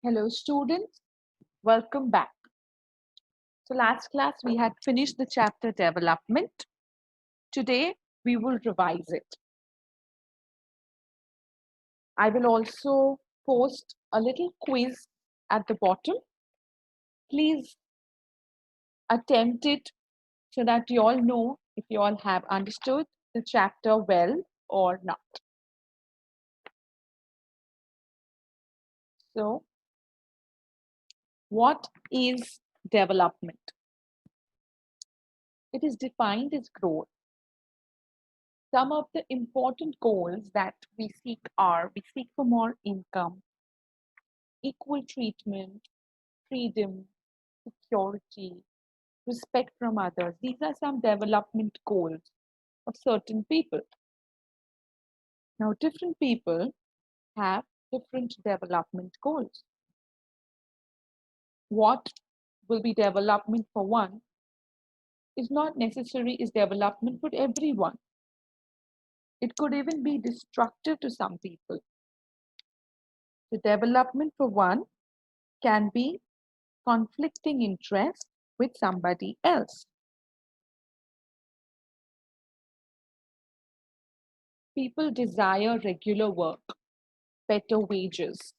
Hello, students. Welcome back. So, last class we had finished the chapter development. Today we will revise it. I will also post a little quiz at the bottom. Please attempt it so that you all know if you all have understood the chapter well or not. So, what is development? It is defined as growth. Some of the important goals that we seek are we seek for more income, equal treatment, freedom, security, respect from others. These are some development goals of certain people. Now, different people have different development goals. What will be development for one is not necessary is development for everyone. It could even be destructive to some people. The development for one can be conflicting interest with somebody else. People desire regular work, better wages,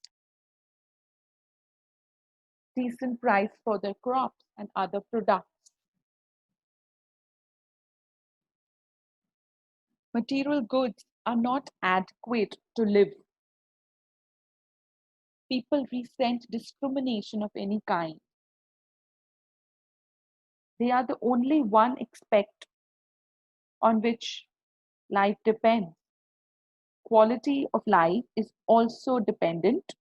decent price for their crops and other products. Material goods are not adequate to live. People resent discrimination of any kind. They are the only one aspect on which life depends. Quality of life is also dependent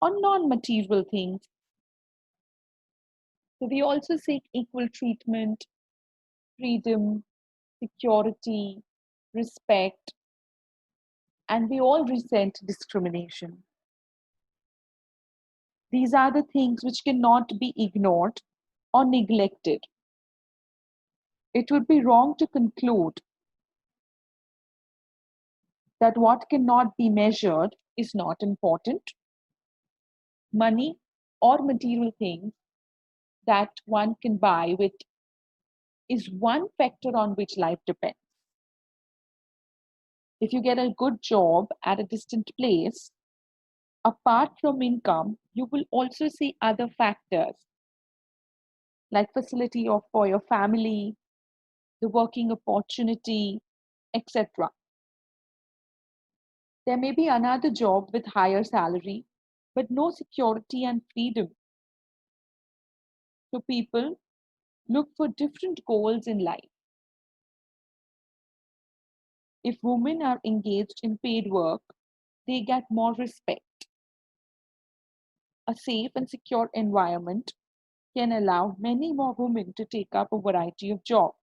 on non material things. So we also seek equal treatment, freedom, security, respect, and we all resent discrimination. These are the things which cannot be ignored or neglected. It would be wrong to conclude that what cannot be measured is not important. Money or material things that one can buy with is one factor on which life depends. If you get a good job at a distant place, apart from income, you will also see other factors like facility of for your family, the working opportunity, etc. There may be another job with higher salary, but no security and freedom. So people look for different goals in life. If women are engaged in paid work, they get more respect. A safe and secure environment can allow many more women to take up a variety of jobs.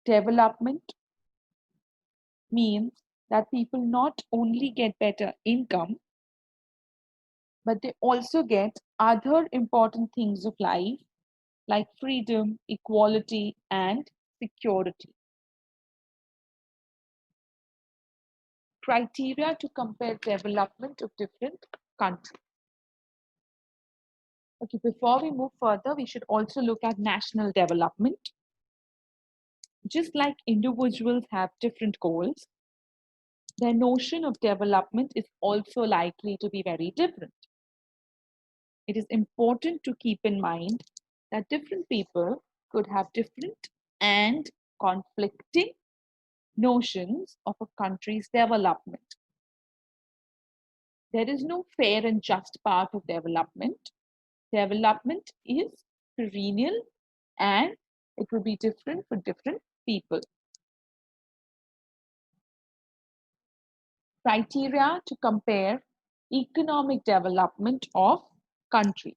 Development means that people not only get better income, but they also get other important things of life like freedom, equality, and security. Criteria to compare development of different countries. Okay, before we move further, we should also look at national development. Just like individuals have different goals, their notion of development is also likely to be very different. It is important to keep in mind that different people could have different and conflicting notions of a country's development. There is no fair and just path of development. Development is perennial and it will be different for different people. Criteria to compare economic development of countries.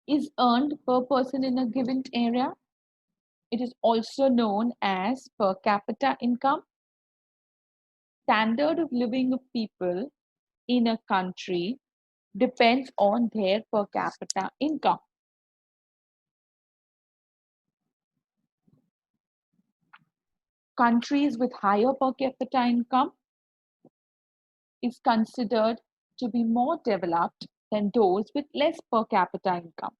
Is earned per person in a given area. It is also known as per capita income. Standard of living of people in a country depends on their per capita income. Countries with higher per capita income is considered to be more developed than those with less per capita income.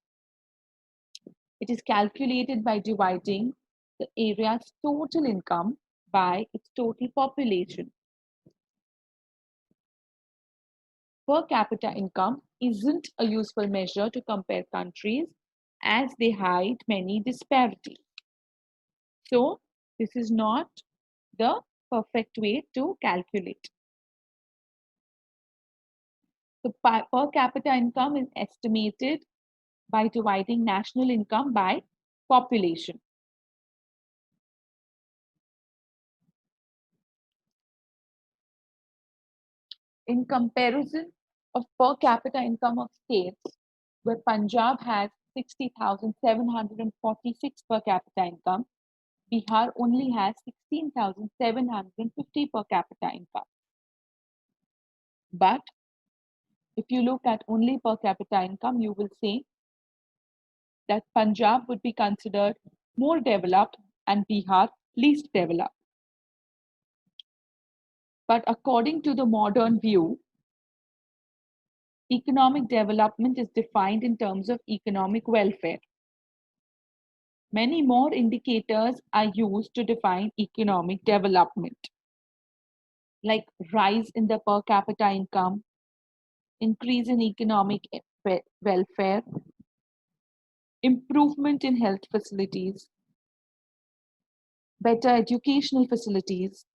It is calculated by dividing the area's total income by its total population. Per capita income isn't a useful measure to compare countries as they hide many disparities. So, this is not the perfect way to calculate. The per capita income is estimated by dividing national income by population. In comparison of per capita income of states, where Punjab has 60,746 per capita income, Bihar only has 16,750 per capita income. But if you look at only per capita income, you will see that Punjab would be considered more developed and Bihar least developed. But according to the modern view, economic development is defined in terms of economic welfare. Many more indicators are used to define economic development, like rise in the per capita income, increase in economic welfare, improvement in health facilities, better educational facilities,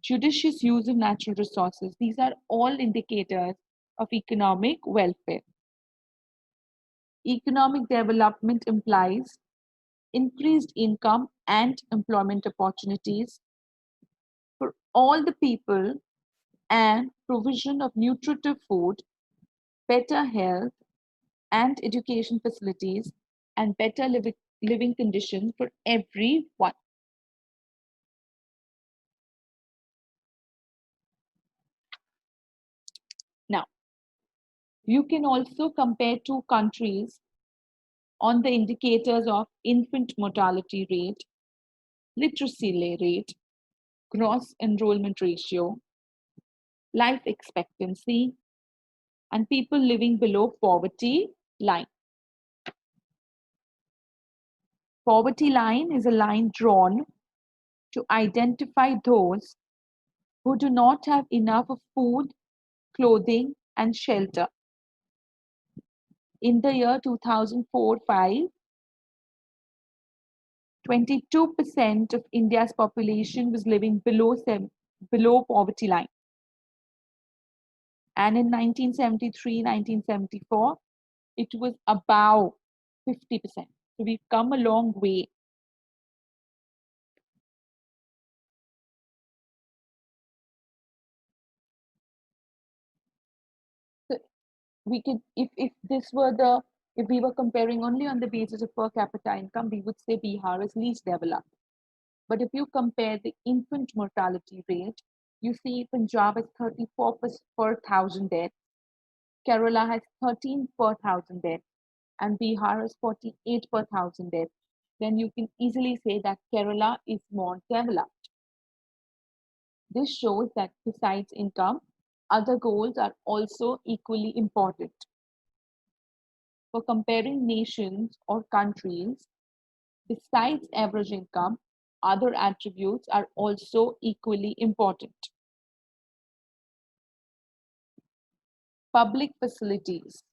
judicious use of natural resources. These are all indicators of economic welfare. Economic development implies increased income and employment opportunities for all the people and provision of nutritive food, better health and education facilities, and better living conditions for everyone. Now, you can also compare two countries on the indicators of infant mortality rate, literacy rate, gross enrollment ratio, life expectancy, and people living below poverty line. Poverty line is a line drawn to identify those who do not have enough of food, clothing, and shelter. In the year 2004-5, 22% of India's population was living below poverty line. And in 1973-1974, it was above 50%. So we've come a long way. So we could, if we were comparing only on the basis of per capita income, we would say Bihar is least developed. But if you compare the infant mortality rate, you see Punjab has 34 per 1,000 deaths, Kerala has 13 per 1,000 deaths, and Bihar has 48 per 1,000 deaths. Then you can easily say that Kerala is more developed. This shows that besides income, other goals are also equally important. For comparing nations or countries, besides average income, other attributes are also equally important. Public facilities.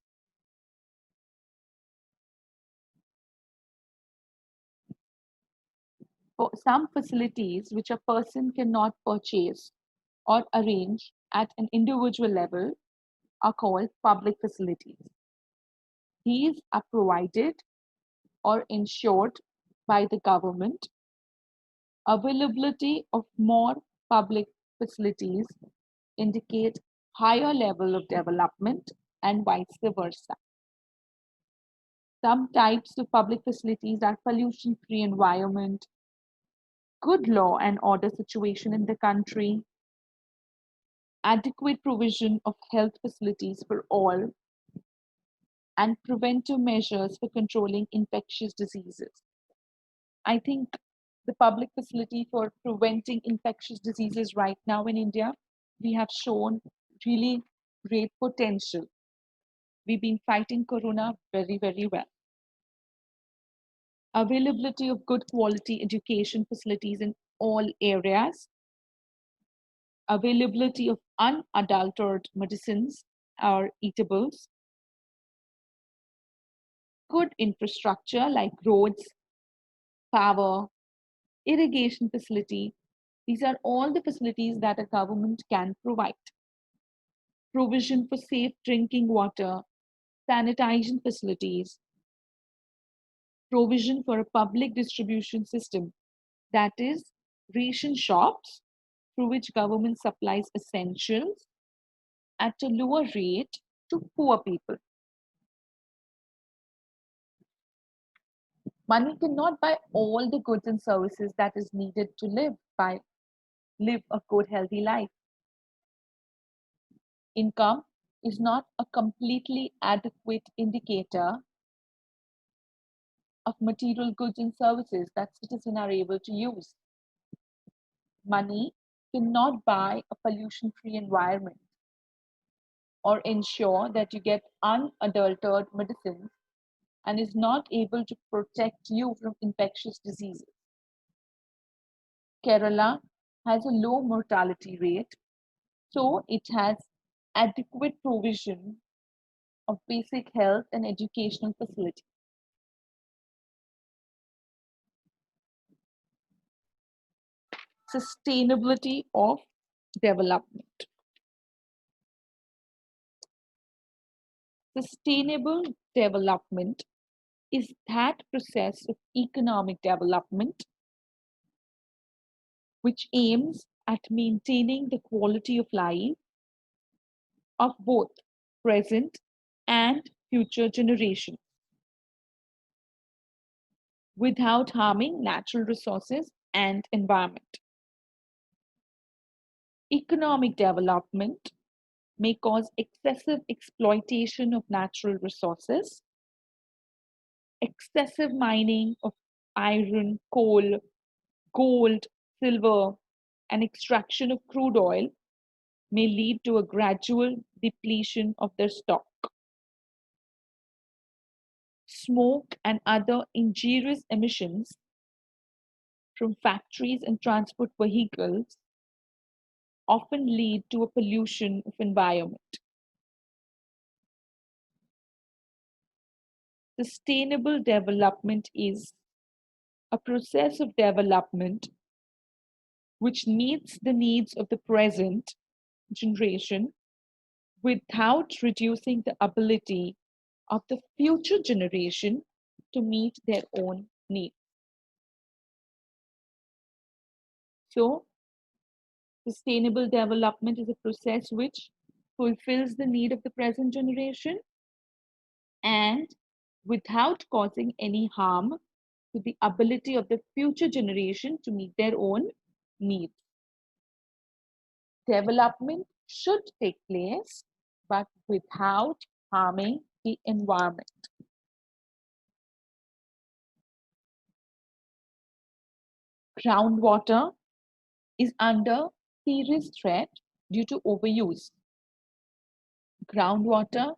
For some facilities which a person cannot purchase or arrange at an individual level are called public facilities. These are provided or ensured by the government. Availability of more public facilities indicate higher level of development and vice versa. Some types of public facilities are pollution-free environment, good law and order situation in the country, adequate provision of health facilities for all, and preventive measures for controlling infectious diseases. I think the public facility for preventing infectious diseases right now in India, we have shown really great potential. We've been fighting corona very, very well. Availability of good quality education facilities in all areas, availability of unadulterated medicines or eatables, good infrastructure like roads, power, irrigation facility. These are all the facilities that a government can provide. Provision for safe drinking water, sanitation facilities, provision for a public distribution system, that is, ration shops through which government supplies essentials at a lower rate to poor people. Money cannot buy all the goods and services that is needed to live a good, healthy life. Income is not a completely adequate indicator of material goods and services that citizens are able to use. Money cannot buy a pollution-free environment or ensure that you get unadulterated medicines and is not able to protect you from infectious diseases. Kerala has a low mortality rate, so it has adequate provision of basic health and educational facilities. Sustainability of development. Sustainable development is that process of economic development which aims at maintaining the quality of life of both present and future generations without harming natural resources and environment. Economic development may cause excessive exploitation of natural resources, excessive mining of iron, coal, gold, silver, and extraction of crude oil may lead to a gradual depletion of their stock. Smoke and other injurious emissions from factories and transport vehicles often lead to a pollution of environment. Sustainable development is a process of development which meets the needs of the present generation without reducing the ability of the future generation to meet their own needs. So, sustainable development is a process which fulfills the need of the present generation and without causing any harm to the ability of the future generation to meet their own needs. Development should take place, but without harming the environment. Groundwater is under serious threat due to overuse. Groundwater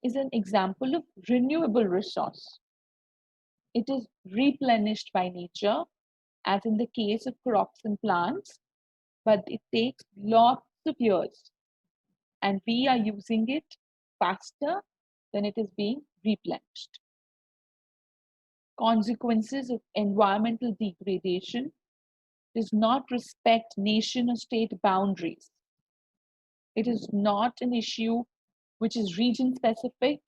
is an example of renewable resource. It is replenished by nature, as in the case of crops and plants, but it takes lots of years, and we are using it faster than it is being replenished. Consequences of environmental degradation does not respect nation or state boundaries. It is not an issue which is region specific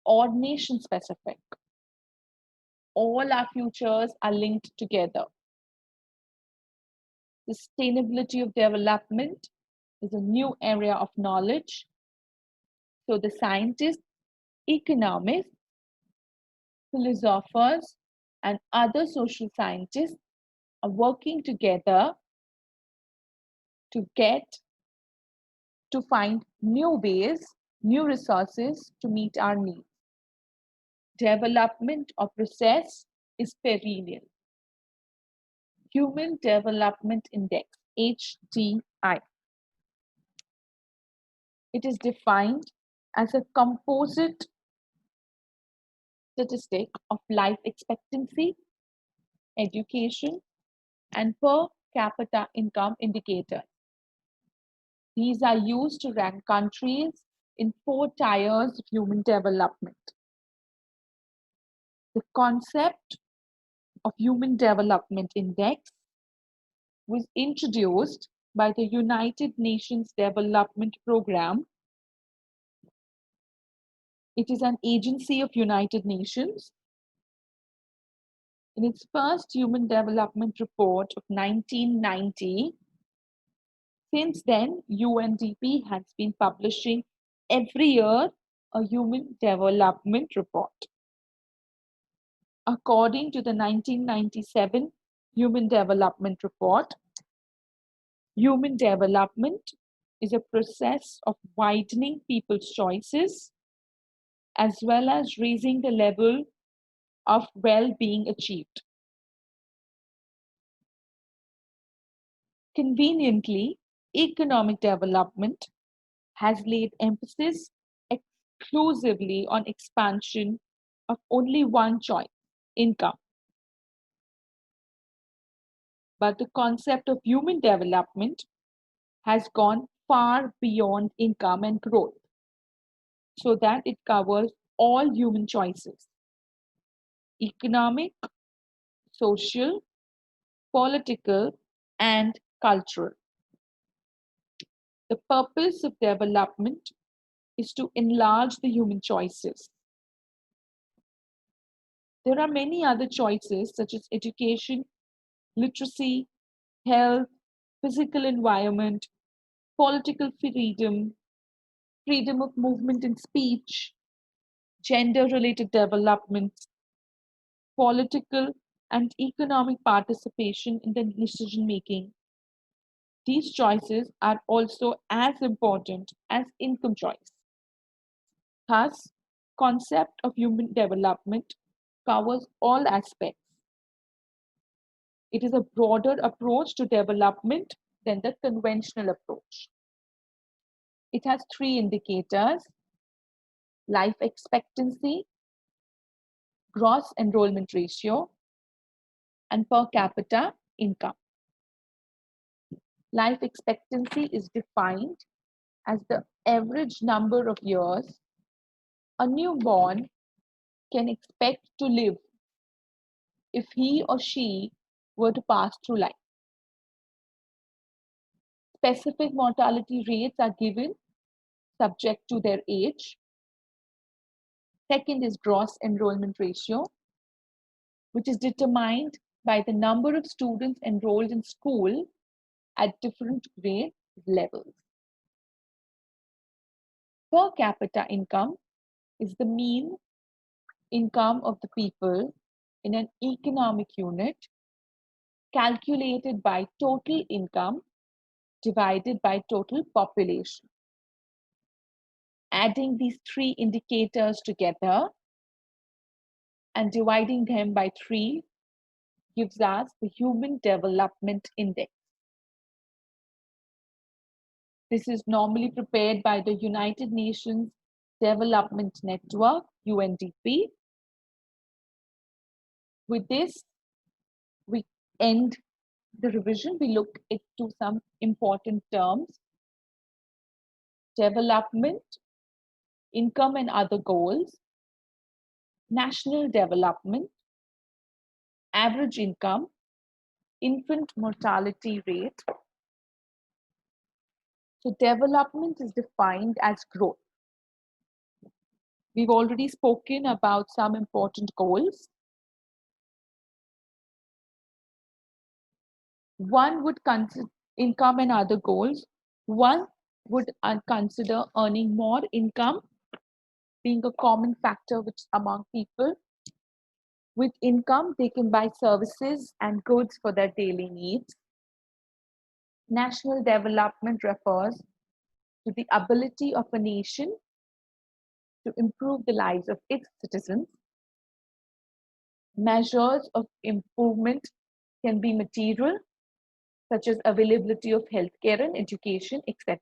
or nation specific. All our futures are linked together. Sustainability of development is a new area of knowledge. So the scientists, economists, philosophers, and other social scientists are working together to find new ways, new resources to meet our needs. Development or process is perennial. Human Development Index, HDI. It is defined as a composite statistic of life expectancy, education, and per capita income indicators. These are used to rank countries in 4 tiers of human development. The concept of Human Development Index was introduced by the United Nations Development Programme. It is an agency of United Nations. In its first Human Development Report of 1990, since then, UNDP has been publishing every year a Human Development Report. According to the 1997 Human Development Report, human development is a process of widening people's choices as well as raising the level of well-being achieved. Conveniently, economic development has laid emphasis exclusively on expansion of only one choice, income. But the concept of human development has gone far beyond income and growth, so that it covers all human choices: economic, social, political, and cultural. The purpose of development is to enlarge the human choices. There are many other choices such as education, literacy, health, physical environment, political freedom, freedom of movement and speech, gender-related development, political and economic participation in the decision making. These choices are also as important as income choice. Thus, concept of human development covers all aspects. It is a broader approach to development than the conventional approach. It has 3 indicators: life expectancy, gross enrollment ratio, and per capita income. Life expectancy is defined as the average number of years a newborn can expect to live if he or she were to pass through life. Specific mortality rates are given subject to their age. Second is gross enrollment ratio, which is determined by the number of students enrolled in school at different grade levels. Per capita income is the mean income of the people in an economic unit calculated by total income divided by total population. Adding these 3 indicators together and dividing them by 3 gives us the Human Development Index. This is normally prepared by the United Nations Development Network, UNDP. With this, we end the revision. We look into some important terms: development, income and other goals, national development, average income, infant mortality rate. So development is defined as growth. We've already spoken about some important goals. One would consider income and other goals. One would consider earning more income being a common factor which among people. With income, they can buy services and goods for their daily needs. National development refers to the ability of a nation to improve the lives of its citizens. Measures of improvement can be material, such as availability of healthcare and education, etc.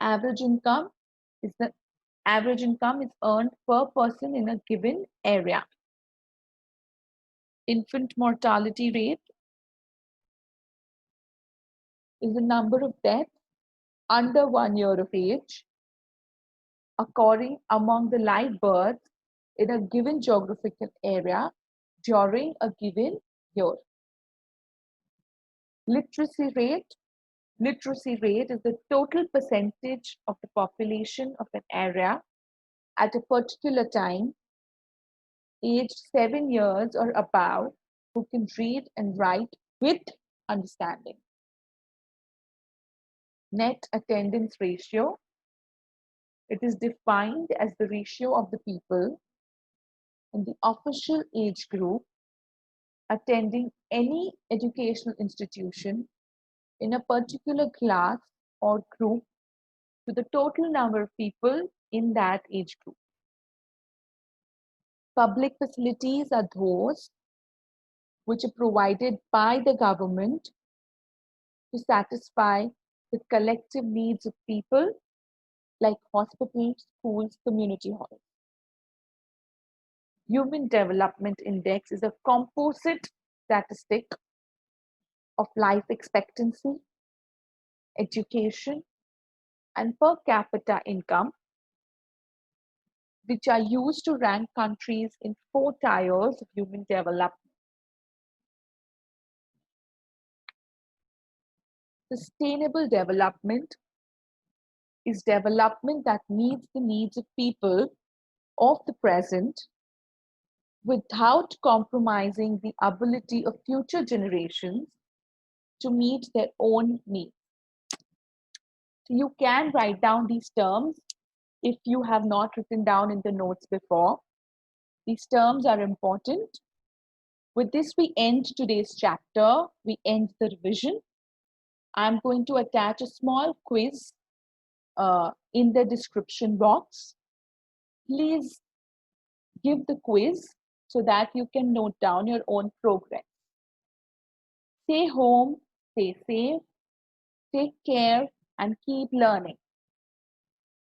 Average income is the average income is earned per person in a given area. Infant mortality rate is the number of deaths under 1 year of age occurring among the live births in a given geographical area during a given year. Literacy rate. Literacy rate is the total percentage of the population of an area at a particular time, aged 7 years or above, who can read and write with understanding. Net attendance ratio. It is defined as the ratio of the people in the official age group attending any educational institution in a particular class or group to the total number of people in that age group. Public facilities are those which are provided by the government to satisfy the collective needs of people, like hospitals, schools, community halls. Human Development Index is a composite statistic of life expectancy, education, and per capita income, which are used to rank countries in 4 tiers of human development. Sustainable development is development that meets the needs of people of the present without compromising the ability of future generations to meet their own needs. So you can write down these terms if you have not written down in the notes before. These terms are important. With this, we end today's chapter. We end the revision. I'm going to attach a small quiz in the description box. Please give the quiz so that you can note down your own progress. Stay home, stay safe, take care, and keep learning.